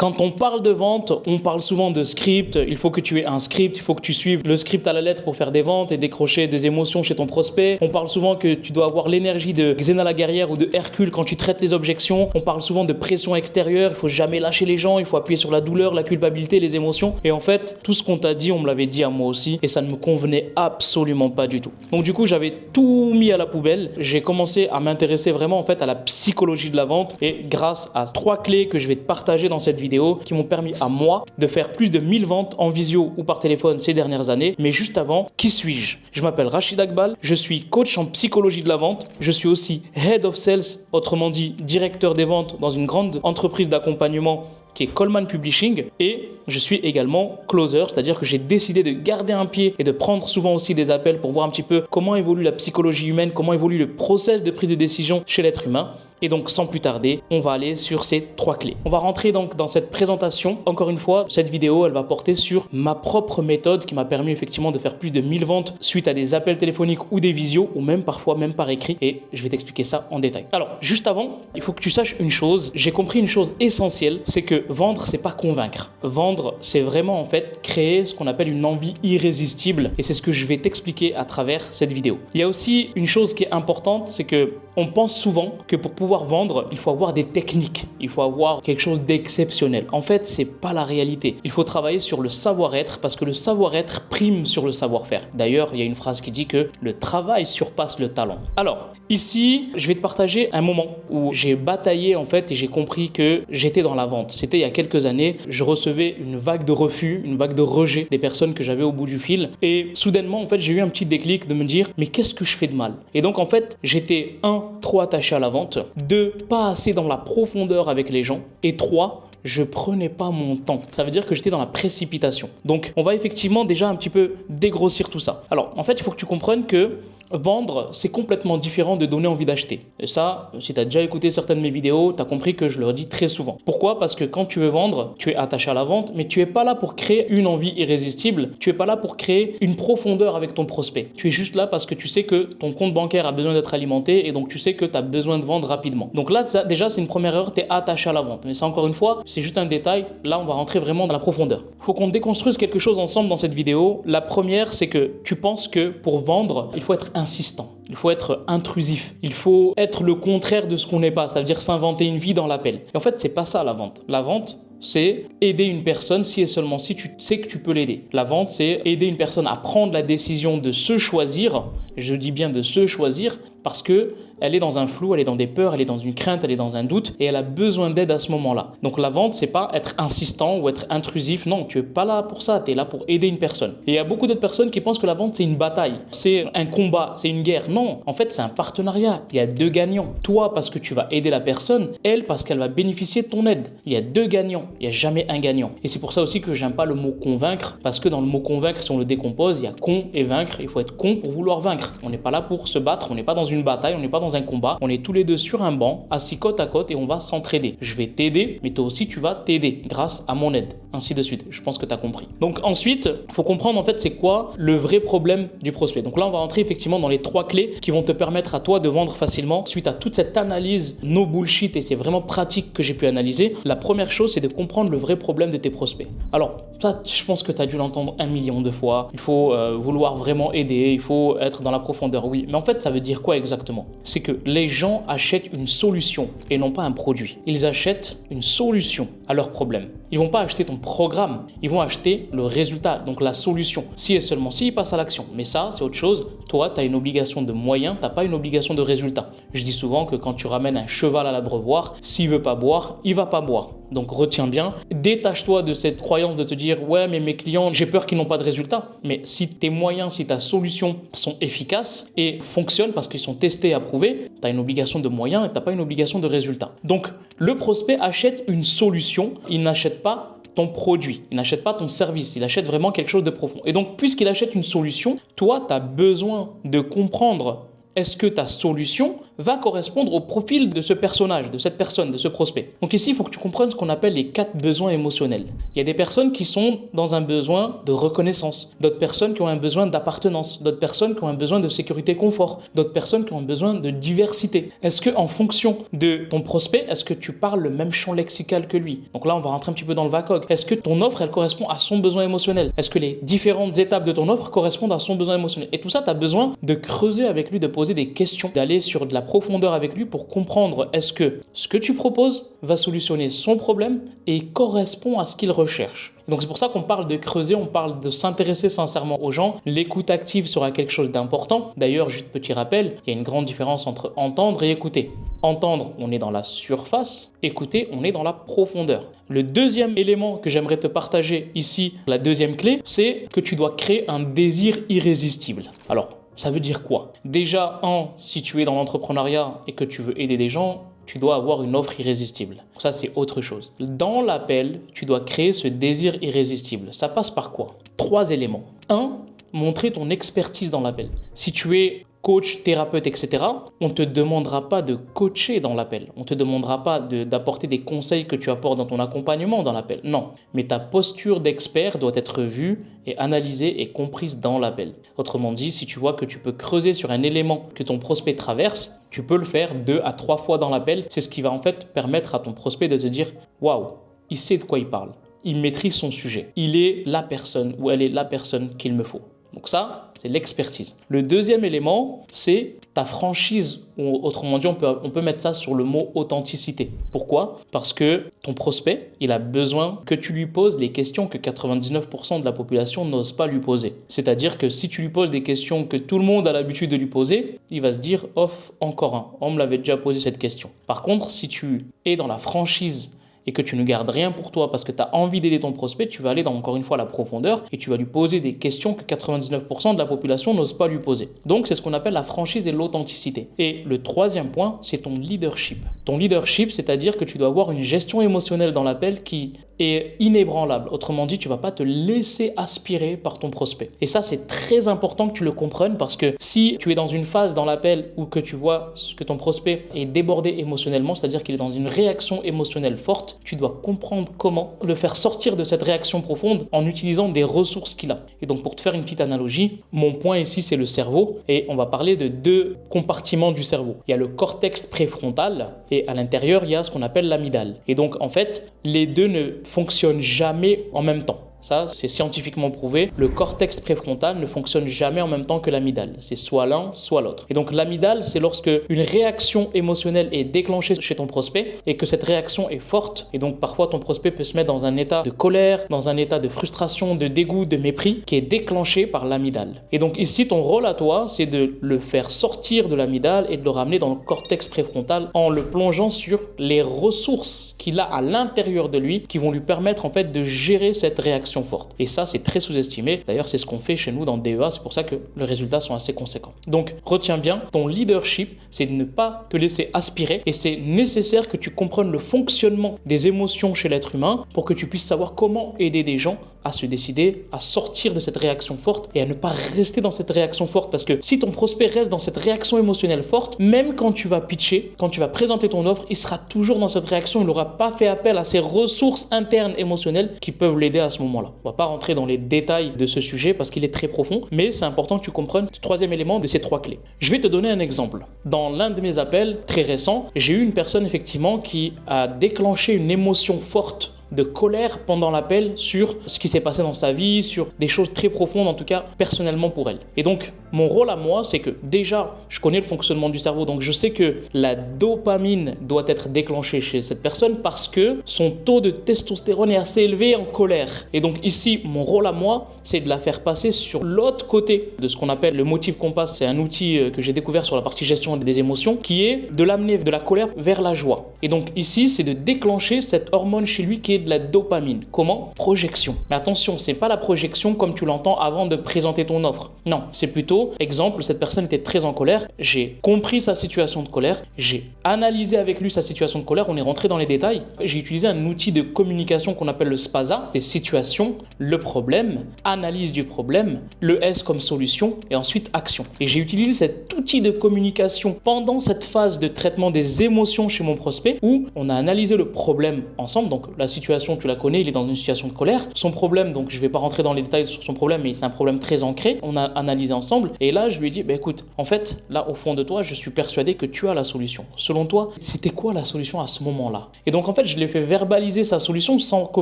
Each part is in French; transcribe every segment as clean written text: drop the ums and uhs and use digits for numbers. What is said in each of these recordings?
Quand on parle de vente, on parle souvent de script. Il faut que tu aies un script, il faut que tu suives le script à la lettre pour faire des ventes et décrocher des émotions chez ton prospect. On parle souvent que tu dois avoir l'énergie de Xena la guerrière ou de Hercule quand tu traites les objections. On parle souvent de pression extérieure, il faut jamais lâcher les gens, il faut appuyer sur la douleur, la culpabilité, les émotions. Et en fait, tout ce qu'on t'a dit, on me l'avait dit à moi aussi et ça ne me convenait absolument pas du tout. Donc du coup, j'avais tout mis à la poubelle. J'ai commencé à m'intéresser vraiment en fait à la psychologie de la vente et grâce à 3 clés que je vais te partager dans cette vidéo qui m'ont permis à moi de faire plus de 1000 ventes en visio ou par téléphone ces dernières années. Mais juste avant, qui suis-je? Je m'appelle Rachid Akbal, je suis coach en psychologie de la vente, je suis aussi Head of Sales, autrement dit directeur des ventes dans une grande entreprise d'accompagnement qui est Coleman Publishing, et je suis également closer, c'est-à-dire que j'ai décidé de garder un pied et de prendre souvent aussi des appels pour voir un petit peu comment évolue la psychologie humaine, comment évolue le process de prise de décision chez l'être humain. Et donc sans plus tarder, on va aller sur ces 3 clés. On va rentrer donc dans cette présentation. Encore une fois, cette vidéo, elle va porter sur ma propre méthode qui m'a permis effectivement de faire plus de 1000 ventes suite à des appels téléphoniques ou des visios, ou même parfois même par écrit. Et je vais t'expliquer ça en détail. Alors, juste avant, il faut que tu saches une chose. J'ai compris une chose essentielle, c'est que vendre, c'est pas convaincre. Vendre, c'est vraiment en fait créer ce qu'on appelle une envie irrésistible. Et c'est ce que je vais t'expliquer à travers cette vidéo. Il y a aussi une chose qui est importante, c'est que on pense souvent que pour pouvoir vendre, il faut avoir des techniques, il faut avoir quelque chose d'exceptionnel. En fait, c'est pas la réalité. Il faut travailler sur le savoir-être parce que le savoir-être prime sur le savoir-faire. D'ailleurs, il y a une phrase qui dit que le travail surpasse le talent. Alors, ici, je vais te partager un moment où j'ai bataillé en fait et j'ai compris que j'étais dans la vente. C'était il y a quelques années, je recevais une vague de refus, une vague de rejet des personnes que j'avais au bout du fil et soudainement en fait, j'ai eu un petit déclic de me dire mais qu'est-ce que je fais de mal? Et donc en fait, j'étais trop attaché à la vente, 2, pas assez dans la profondeur avec les gens, et 3, je prenais pas mon temps. Ça veut dire que j'étais dans la précipitation. Donc, on va effectivement déjà un petit peu dégrossir tout ça. Alors, en fait, il faut que tu comprennes que vendre, c'est complètement différent de donner envie d'acheter. Et ça, si tu as déjà écouté certaines de mes vidéos, tu as compris que je le redis très souvent. Pourquoi? Parce que quand tu veux vendre, tu es attaché à la vente, mais tu es pas là pour créer une envie irrésistible. Tu es pas là pour créer une profondeur avec ton prospect. Tu es juste là parce que tu sais que ton compte bancaire a besoin d'être alimenté et donc tu sais que tu as besoin de vendre rapidement. Donc là, ça, déjà, c'est une première erreur, tu es attaché à la vente. Mais ça, encore une fois, c'est juste un détail. Là, on va rentrer vraiment dans la profondeur. Il faut qu'on déconstruise quelque chose ensemble dans cette vidéo. La première, c'est que tu penses que pour vendre, il faut être insistant. Il faut être intrusif. Il faut être le contraire de ce qu'on n'est pas, c'est-à-dire s'inventer une vie dans l'appel. Et en fait, c'est pas ça la vente. La vente, c'est aider une personne si et seulement si tu sais que tu peux l'aider. La vente, c'est aider une personne à prendre la décision de se choisir. Je dis bien de se choisir parce que elle est dans un flou, elle est dans des peurs, elle est dans une crainte, elle est dans un doute et elle a besoin d'aide à ce moment-là. Donc la vente, c'est pas être insistant ou être intrusif. Non, tu es pas là pour ça, tu es là pour aider une personne. Et il y a beaucoup d'autres personnes qui pensent que la vente, c'est une bataille, c'est un combat, c'est une guerre. Non, en fait, c'est un partenariat. Il y a 2 gagnants. Toi, parce que tu vas aider la personne, elle, parce qu'elle va bénéficier de ton aide. Il y a 2 gagnants, il n'y a jamais un gagnant. Et c'est pour ça aussi que j'aime pas le mot convaincre, parce que dans le mot convaincre, si on le décompose, il y a con et vaincre. Il faut être con pour vouloir vaincre. On n'est pas là pour se battre, on n'est pas dans une bataille, on n'est pas dans un combat, on est tous les deux sur un banc, assis côte à côte et on va s'entraider. Je vais t'aider, mais toi aussi tu vas t'aider grâce à mon aide, ainsi de suite. Je pense que tu as compris. Donc ensuite, il faut comprendre en fait c'est quoi le vrai problème du prospect. Donc là, on va rentrer effectivement dans les 3 clés qui vont te permettre à toi de vendre facilement suite à toute cette analyse no bullshit et c'est vraiment pratique que j'ai pu analyser. La première chose, c'est de comprendre le vrai problème de tes prospects. Alors ça, je pense que tu as dû l'entendre 1 million de fois. Il faut vouloir vraiment aider, il faut être dans la profondeur, oui. Mais en fait, ça veut dire quoi exactement? C'est que les gens achètent une solution et non pas un produit. Ils achètent une solution à leurs problèmes. Ils vont pas acheter ton programme, ils vont acheter le résultat, donc la solution. Si et seulement si ils passent à l'action. Mais ça, c'est autre chose. Toi, tu as une obligation de moyens, tu n'as pas une obligation de résultat. Je dis souvent que quand tu ramènes un cheval à l'abreuvoir, s'il veut pas boire, il va pas boire. Donc retiens bien, détache-toi de cette croyance de te dire « ouais, mais mes clients, j'ai peur qu'ils n'ont pas de résultat ». Mais si tes moyens, si ta solution sont efficaces et fonctionnent parce qu'ils sont testés et approuvés, tu as une obligation de moyens et tu n'as pas une obligation de résultat. Donc le prospect achète une solution, il n'achète pas ton produit, il n'achète pas ton service, il achète vraiment quelque chose de profond. Et donc puisqu'il achète une solution, toi, tu as besoin de comprendre est-ce que ta solution va correspondre au profil de ce personnage, de cette personne, de ce prospect. Donc ici, il faut que tu comprennes ce qu'on appelle les 4 besoins émotionnels. Il y a des personnes qui sont dans un besoin de reconnaissance, d'autres personnes qui ont un besoin d'appartenance, d'autres personnes qui ont un besoin de sécurité, confort, d'autres personnes qui ont un besoin de diversité. Est-ce que en fonction de ton prospect, est-ce que tu parles le même champ lexical que lui? Donc là, on va rentrer un petit peu dans le VACOG. Est-ce que ton offre, elle correspond à son besoin émotionnel? Est-ce que les différentes étapes de ton offre correspondent à son besoin émotionnel? Et tout ça, tu as besoin de creuser avec lui, de poser des questions, d'aller sur de la profondeur avec lui pour comprendre est-ce que ce que tu proposes va solutionner son problème et correspond à ce qu'il recherche. Et donc c'est pour ça qu'on parle de creuser, on parle de s'intéresser sincèrement aux gens. L'écoute active sera quelque chose d'important. D'ailleurs, juste petit rappel, il y a une grande différence entre entendre et écouter. Entendre, on est dans la surface. Écouter, on est dans la profondeur. Le deuxième élément que j'aimerais te partager ici, la deuxième clé, c'est que tu dois créer un désir irrésistible. Alors, ça veut dire quoi? Déjà, si tu es dans l'entrepreneuriat et que tu veux aider des gens, tu dois avoir une offre irrésistible. Ça, c'est autre chose. Dans l'appel, tu dois créer ce désir irrésistible. Ça passe par quoi? 3 éléments. 1, montrer ton expertise dans l'appel. Si tu es coach, thérapeute, etc., on ne te demandera pas de coacher dans l'appel. On ne te demandera pas d'apporter des conseils que tu apportes dans ton accompagnement dans l'appel. Non, mais ta posture d'expert doit être vue et analysée et comprise dans l'appel. Autrement dit, si tu vois que tu peux creuser sur un élément que ton prospect traverse, tu peux le faire 2 à 3 fois dans l'appel. C'est ce qui va en fait permettre à ton prospect de se dire « Waouh, il sait de quoi il parle. Il maîtrise son sujet. Il est la personne ou elle est la personne qu'il me faut. » Donc ça, c'est l'expertise. Le deuxième élément, c'est ta franchise, ou autrement dit, on peut mettre ça sur le mot authenticité. Pourquoi? Parce que ton prospect, il a besoin que tu lui poses les questions que 99% de la population n'ose pas lui poser. C'est-à-dire que si tu lui poses des questions que tout le monde a l'habitude de lui poser, il va se dire « Off, encore un, on me l'avait déjà posé cette question ». Par contre, si tu es dans la franchise et que tu ne gardes rien pour toi parce que tu as envie d'aider ton prospect, tu vas aller dans, encore une fois, la profondeur et tu vas lui poser des questions que 99% de la population n'ose pas lui poser. Donc, c'est ce qu'on appelle la franchise et l'authenticité. Et le troisième point, c'est ton leadership. Ton leadership, c'est-à-dire que tu dois avoir une gestion émotionnelle dans l'appel qui est inébranlable. Autrement dit, tu ne vas pas te laisser aspirer par ton prospect. Et ça, c'est très important que tu le comprennes parce que si tu es dans une phase dans l'appel où que tu vois que ton prospect est débordé émotionnellement, c'est-à-dire qu'il est dans une réaction émotionnelle forte, tu dois comprendre comment le faire sortir de cette réaction profonde en utilisant des ressources qu'il a. Et donc, pour te faire une petite analogie, mon point ici, c'est le cerveau et on va parler de 2 compartiments du cerveau. Il y a le cortex préfrontal et à l'intérieur, il y a ce qu'on appelle l'amygdale. Et donc, en fait, les deux ne fonctionnent jamais en même temps. Ça, c'est scientifiquement prouvé. Le cortex préfrontal ne fonctionne jamais en même temps que l'amygdale. C'est soit l'un, soit l'autre. Et donc l'amygdale, c'est lorsque une réaction émotionnelle est déclenchée chez ton prospect et que cette réaction est forte. Et donc parfois, ton prospect peut se mettre dans un état de colère, dans un état de frustration, de dégoût, de mépris qui est déclenché par l'amygdale. Et donc ici, ton rôle à toi, c'est de le faire sortir de l'amygdale et de le ramener dans le cortex préfrontal en le plongeant sur les ressources qu'il a à l'intérieur de lui qui vont lui permettre en fait de gérer cette réaction forte. Et ça, c'est très sous-estimé. D'ailleurs, c'est ce qu'on fait chez nous dans DEA. C'est pour ça que les résultats sont assez conséquents. Donc, retiens bien, ton leadership, c'est de ne pas te laisser aspirer et c'est nécessaire que tu comprennes le fonctionnement des émotions chez l'être humain pour que tu puisses savoir comment aider des gens à se décider à sortir de cette réaction forte et à ne pas rester dans cette réaction forte. Parce que si ton prospect reste dans cette réaction émotionnelle forte, même quand tu vas pitcher, quand tu vas présenter ton offre, il sera toujours dans cette réaction. Il n'aura pas fait appel à ses ressources internes émotionnelles qui peuvent l'aider à ce moment-là. On va pas rentrer dans les détails de ce sujet parce qu'il est très profond, mais c'est important que tu comprennes ce troisième élément de ces 3 clés. Je vais te donner un exemple. Dans l'un de mes appels très récents, j'ai eu une personne effectivement qui a déclenché une émotion forte de colère pendant l'appel sur ce qui s'est passé dans sa vie, sur des choses très profondes, en tout cas personnellement pour elle. Et donc, mon rôle à moi, c'est que déjà, je connais le fonctionnement du cerveau, donc je sais que la dopamine doit être déclenchée chez cette personne parce que son taux de testostérone est assez élevé en colère. Et donc ici, mon rôle à moi, c'est de la faire passer sur l'autre côté de ce qu'on appelle le motif compass. C'est un outil que j'ai découvert sur la partie gestion des émotions, qui est de l'amener de la colère vers la joie. Et donc ici, c'est de déclencher cette hormone chez lui qui est de la dopamine. Comment? Projection. Mais attention, c'est pas la projection comme tu l'entends avant de présenter ton offre. Non, c'est plutôt vidéo. Exemple, cette personne était très en colère. J'ai compris sa situation de colère. J'ai analysé avec lui sa situation de colère. On est rentré dans les détails. J'ai utilisé un outil de communication qu'on appelle le SPASA. Les situations, le problème, analyse du problème, le S comme solution et ensuite action. Et j'ai utilisé cet outil de communication pendant cette phase de traitement des émotions chez mon prospect où on a analysé le problème ensemble. Donc la situation, tu la connais, il est dans une situation de colère. Son problème, donc je ne vais pas rentrer dans les détails sur son problème, mais c'est un problème très ancré. On a analysé ensemble et là je lui ai dit, bah, écoute, en fait, là au fond de toi, je suis persuadé que tu as la solution. Selon toi, c'était quoi la solution à ce moment-là? Et donc en fait, je l'ai fait verbaliser sa solution sans que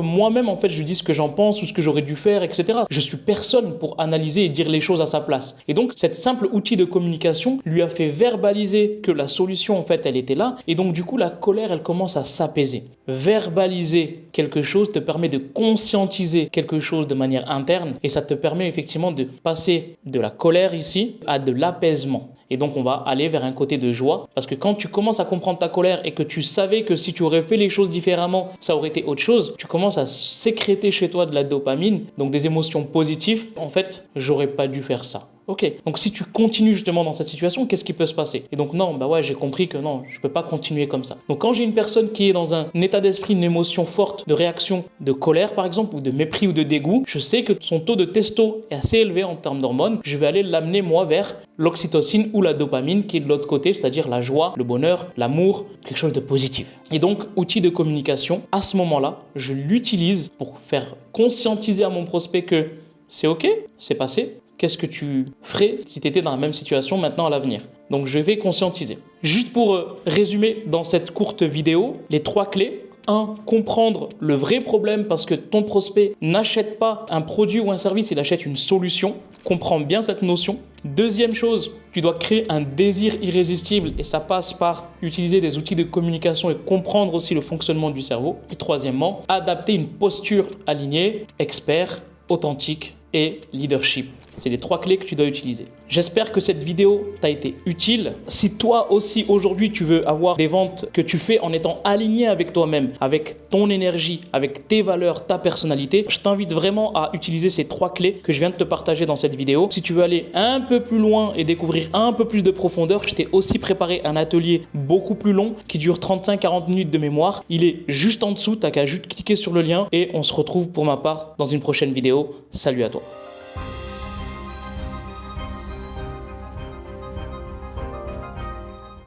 moi-même en fait je lui dise ce que j'en pense ou ce que j'aurais dû faire, etc. Je suis personne pour analyser et dire les choses à sa place. Et donc cet simple outil de communication lui a fait verbaliser que la solution en fait elle était là et donc du coup la colère elle commence à s'apaiser. Verbaliser quelque chose te permet de conscientiser quelque chose de manière interne et ça te permet effectivement de passer de la colère ici à de l'apaisement. Et donc, on va aller vers un côté de joie. Parce que quand tu commences à comprendre ta colère et que tu savais que si tu aurais fait les choses différemment, ça aurait été autre chose, tu commences à sécréter chez toi de la dopamine, donc des émotions positives. En fait, j'aurais pas dû faire ça. Ok, donc si tu continues justement dans cette situation, qu'est-ce qui peut se passer? Et donc non, bah ouais, j'ai compris que non, je peux pas continuer comme ça. Donc quand j'ai une personne qui est dans un état d'esprit, une émotion forte de réaction, de colère par exemple, ou de mépris ou de dégoût, je sais que son taux de testo est assez élevé en termes d'hormones, je vais aller l'amener moi vers l'oxytocine ou la dopamine qui est de l'autre côté, c'est-à-dire la joie, le bonheur, l'amour, quelque chose de positif. Et donc, outil de communication, à ce moment-là, je l'utilise pour faire conscientiser à mon prospect que c'est ok, c'est passé. Qu'est-ce que tu ferais si tu étais dans la même situation maintenant à l'avenir? Donc, je vais conscientiser. Juste pour résumer dans cette courte vidéo, les 3 clés. 1. Comprendre le vrai problème parce que ton prospect n'achète pas un produit ou un service, il achète une solution. Comprends bien cette notion. Deuxième chose, tu dois créer un désir irrésistible et ça passe par utiliser des outils de communication et comprendre aussi le fonctionnement du cerveau. Et troisièmement, adapter une posture alignée, expert, authentique et leadership. C'est les 3 clés que tu dois utiliser. J'espère que cette vidéo t'a été utile. Si toi aussi aujourd'hui tu veux avoir des ventes que tu fais en étant aligné avec toi-même, avec ton énergie, avec tes valeurs, ta personnalité, je t'invite vraiment à utiliser ces 3 clés que je viens de te partager dans cette vidéo. Si tu veux aller un peu plus loin et découvrir un peu plus de profondeur, je t'ai aussi préparé un atelier beaucoup plus long qui dure 35-40 minutes de mémoire. Il est juste en dessous, t'as qu'à juste cliquer sur le lien et on se retrouve pour ma part dans une prochaine vidéo. Salut à toi.